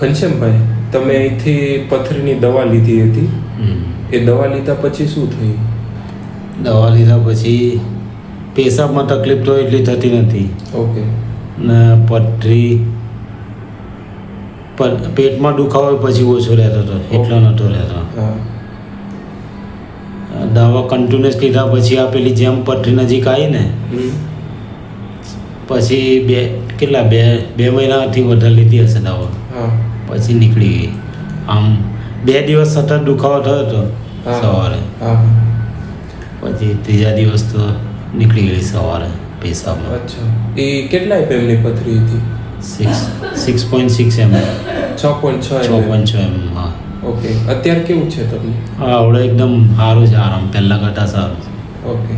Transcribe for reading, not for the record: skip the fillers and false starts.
ઘનશ્યામભાઈ, તમે અહીંથી પથરીની દવા લીધી હતી, એ દવા લીધા પછી શું થયું? દવા લીધા પછી પેશાબમાં તકલીફ તો એટલી થતી નથી. ઓકે. ને પથરી પેટમાં દુખાવો પછી ઓછો રહેતો હતો, એટલો નહોતો રહેતો. હા. દવા કન્ટિન્યુઅસ લીધા પછી આ પેલી જેમ પથરી નજીક આવી ને પછી બે મહિનાથી વધારે લીધી હશે દવા. હા. પછી નીકળી ગઈ. આમ 2 દિવસ સતત દુખાવો થયો હતો સવારે. હા. પછી ત્રીજા દિવસ તો નીકળી ગઈ સવારે પેશાબમાં. અચ્છા. એ કેટલા એમએમની પથરી હતી? 6.6 mm. 6.6 mm. હા. ઓકે. અત્યારે કેવું છે તમને? હા, હવે એકદમ સારું છે, આરામ પહેલાં કરતાં સારું છે. ઓકે.